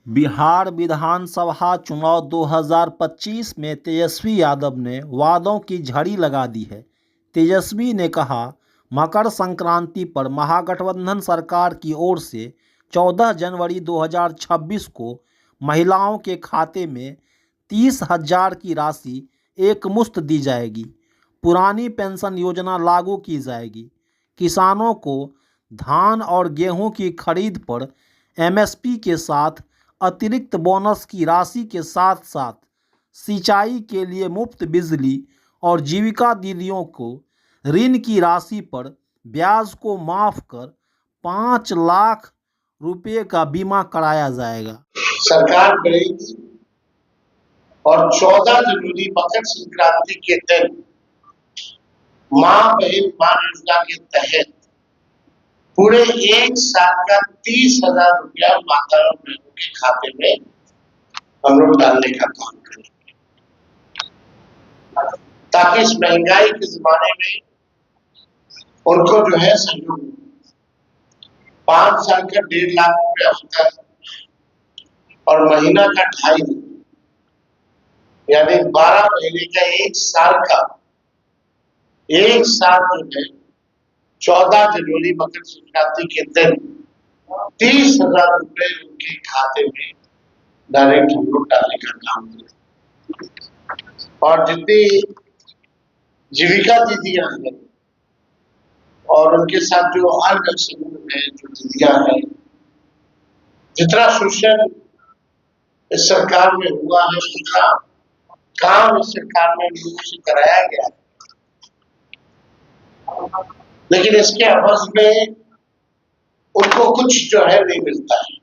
बिहार विधानसभा चुनाव 2025 में तेजस्वी यादव ने वादों की झड़ी लगा दी है। तेजस्वी ने कहा, मकर संक्रांति पर महागठबंधन सरकार की ओर से 14 जनवरी 2026 को महिलाओं के खाते में 30,000 की राशि एकमुश्त दी जाएगी। पुरानी पेंशन योजना लागू की जाएगी। किसानों को धान और गेहूं की खरीद पर एमएसपी के साथ अतिरिक्त बोनस की राशि के साथ साथ सिंचाई के लिए मुफ्त बिजली और जीविका दीदियों को ऋण की राशि पर ब्याज को माफ कर 5 लाख रुपए का बीमा कराया जाएगा। सरकार करेगी और 14 जनवरी मकर संक्रांति के दिन मां बहन मान योजना के तहत पूरे एक साल का 30,000 रुपया माताओं बहनों के खाते में हम लोग डालने का काम करेंगे, ताकि इस महंगाई के जमाने में उनको जो है सहयोग। 5 साल का 1.5 लाख रुपया होता है और महीना का 2.5, यानी 12 महीने का एक साल जो है 14 जनवरी मकर संक्रांति के दिन 30,000 रुपए उनके खाते में डायरेक्ट हम लोग डालने का काम करें। और जितनी जीविका दीदियां हैं और उनके साथ जो अन्य समूह है, जो दीदियां हैं, जितना शोषण इस सरकार में हुआ है, जितना काम इस सरकार में लोगों से कराया गया है, लेकिन इसके अवध में उनको कुछ जो है नहीं मिलता है।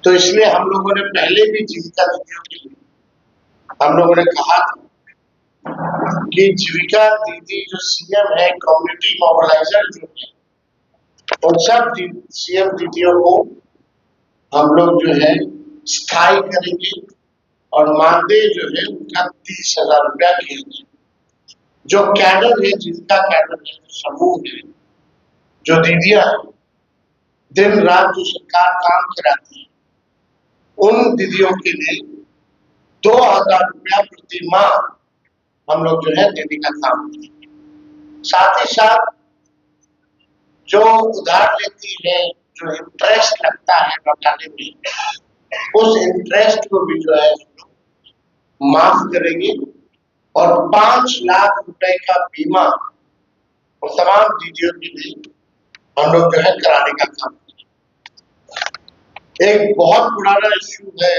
तो इसलिए हम लोगों ने पहले भी जीविका दीदियों के लिए हम लोगों ने कहा था कि जीविका दीदी जो सीएम है, कम्युनिटी मोबिलाइजर जो है, उन सब सीएम दीदियों को हम लोग जो है स्थायी करेंगे और मानदेय जो है उनका 30,000 रुपया किया जाए। जो कैडर है, जिनका कैडर है, जो समूह है, जो दीदियां हैं, दिन रात जो सरकार काम कराती है, उन दीदियों के लिए 2,000 रुपया प्रति माह हम लोग जो है देने का काम करेंगे। साथ ही साथ जो उधार लेती है, जो इंटरेस्ट लगता है लौटाने में, उस इंटरेस्ट को भी जो है माफ करेंगे और 5 लाख रुपए का बीमा और तमाम दीदियों के लिए हम लोग जो है कराने का काम करेंगे। एक बहुत पुराना इश्यू है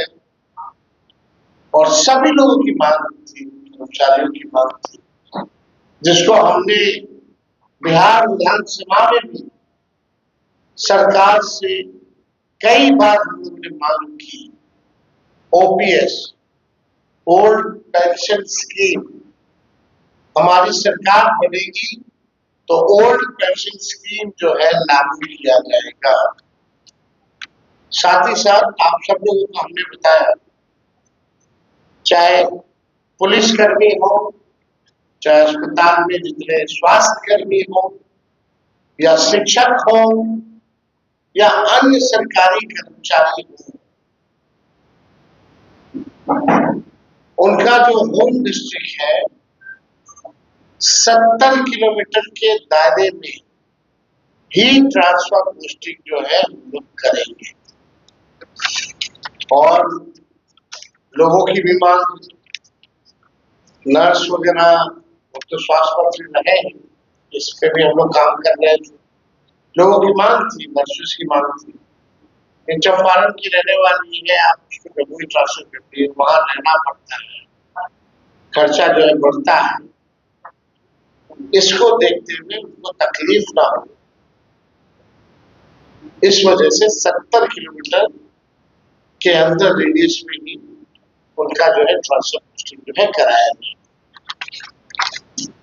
और सभी लोगों की मांग थी, कर्मचारियों की मांग थी, जिसको हमने बिहार विधानसभा में भी सरकार से कई बार हम लोगों ने मांग की। ओपीएस, ओल्ड पेंशन स्कीम, हमारी सरकार बनेगी तो ओल्ड पेंशन स्कीम जो है लागू किया जाएगा। साथ ही साथ आप सब लोगों को हमने बताया, चाहे पुलिसकर्मी हो, चाहे अस्पताल में जितने स्वास्थ्य कर्मी हो, या शिक्षक हो, या अन्य सरकारी कर्मचारी हो, उनका जो होम डिस्ट्रिक्ट है 70 किलोमीटर के दायरे में ही ट्रांसफर पोस्टिंग जो है हम लोग करेंगे। और लोगों की भी मांग, नर्स वगैरह, तो स्वास्थ्य मंत्री रहे हैं, इस पे भी हम लोग काम कर रहे हैं। लोगों की मांग थी, नर्सेस की मांग थी। चंपारण की रहने वाली है, आप उसको जमुई ट्रांसफर करती है, वहां रहना पड़ता है, खर्चा जो है बढ़ता है। इसको देखते हुए उनको तकलीफ ना हो, इस वजह से 70 किलोमीटर के अंदर रेडियस में ही उनका जो है ट्रांसफर पोस्टिंग जो है कराया जाए।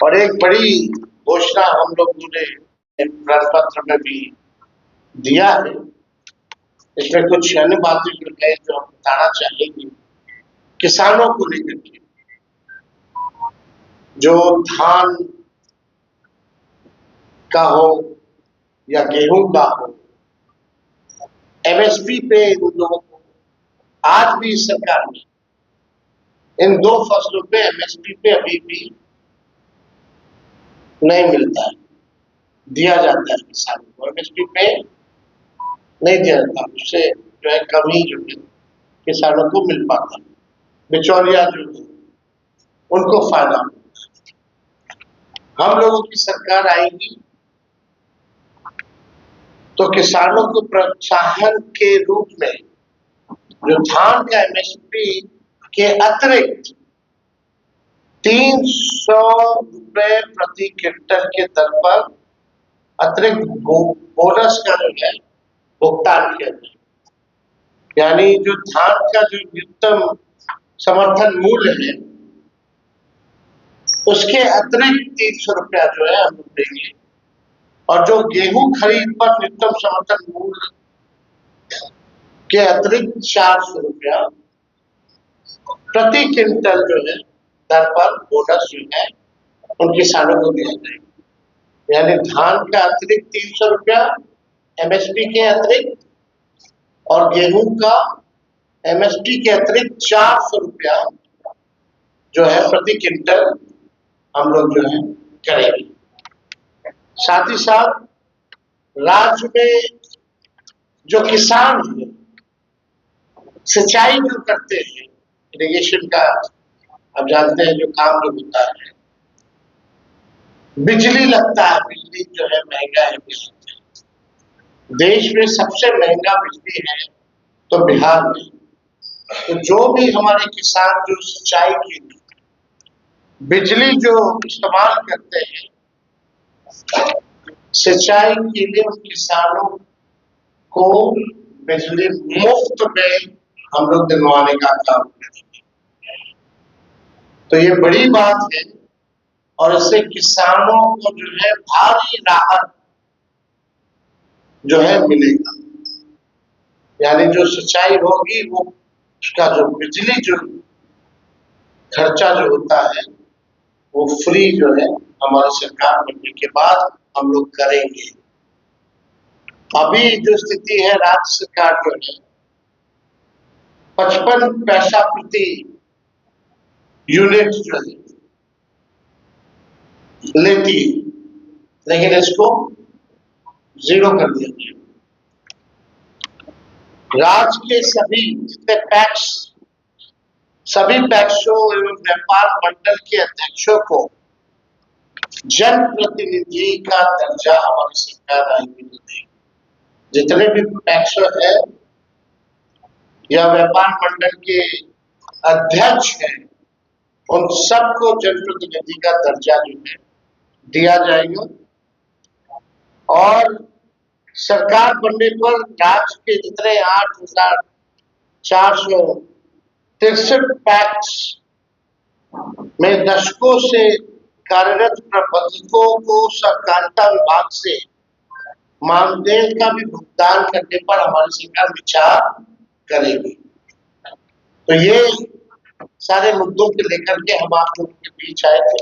और एक बड़ी घोषणा हम लोगों ने पत्र में भी दिया है। इसमें कुछ अन्य बातें जो है जो हम बताना चाहेंगे किसानों को लेकर के। जो धान का हो या गेहूं का हो, एमएसपी पे इन लोगों को आज भी इस सरकार ने इन दो फसलों पे एमएसपी पे अभी भी नहीं मिलता है, दिया जाता है किसानों को, एमएसपी पे नहीं दिया जाता, उससे जो है कमी जो है किसानों को मिल पाता है, बिचौलिया जो है उनको फायदा मिलता है। हम लोगों की सरकार आएगी तो किसानों को प्रोत्साहन के रूप में जो धान का एमएसपी के अतिरिक्त 300 रुपए प्रति क्विंटल के दर पर अतिरिक्त बोनस का जो है भुगतान किया जाए, यानी जो धान का जो न्यूनतम समर्थन मूल्य है उसके अतिरिक्त 300 रुपया जो है हम लोग देंगे, और जो गेहूं खरीद पर न्यूनतम समर्थन मूल्य के अतिरिक्त 400 रुपया प्रति क्विंटल जो है दर पर बोनस जो है उन किसानों को दिया जाएगा, यानी धान का अतिरिक्त 300 रुपया एमएसपी के अतिरिक्त और गेहूं का एमएसपी के अतिरिक्त 400 रुपया जो है प्रति क्विंटल हम लोग जो है करेंगे। साथ ही साथ राज्य में जो किसान है सिंचाई जो करते हैं, इरिगेशन का आप जानते हैं जो काम जो होता है, बिजली लगता है, बिजली जो है महंगा है बिहार में, देश में सबसे महंगा बिजली है तो बिहार में। तो जो भी हमारे किसान जो सिंचाई के लिए बिजली जो इस्तेमाल करते हैं, सिंचाई के लिए उन किसानों को बिजली मुफ्त में हम लोग दिलवाने का काम करेंगे। तो ये बड़ी बात है और इससे किसानों को जो है भारी राहत जो है मिलेगा, यानी जो सिंचाई होगी वो उसका जो बिजली जो खर्चा जो होता है वो फ्री जो है हमारी सरकार बनने के बाद हम लोग करेंगे। अभी जो स्थिति है राज्य सरकार जो है 55 पैसा प्रति यूनिट जो है लेती है, लेकिन इसको 0 कर दिया गया। राज्य के सभी जितने पैक्स, सभी पैक्सों एवं व्यापार मंडल के अध्यक्षों को जनप्रतिनिधि का दर्जा हमारी सरकार आएगी तो देगी। जितने भी पैक्सों है या व्यापार मंडल के अध्यक्ष हैं उन सबको जनप्रतिनिधि का दर्जा जो है दिया जाएगा, और सरकार बनने पर राज्य के जितने 8,463 पैक्स में दशकों से कार्यरत प्रबंधकों को सहकारिता विभाग से मानदेय का भी भुगतान करने पर हमारी सरकार विचार करेगी। तो ये सारे मुद्दों को लेकर के हम आप लोगों के बीच आए थे।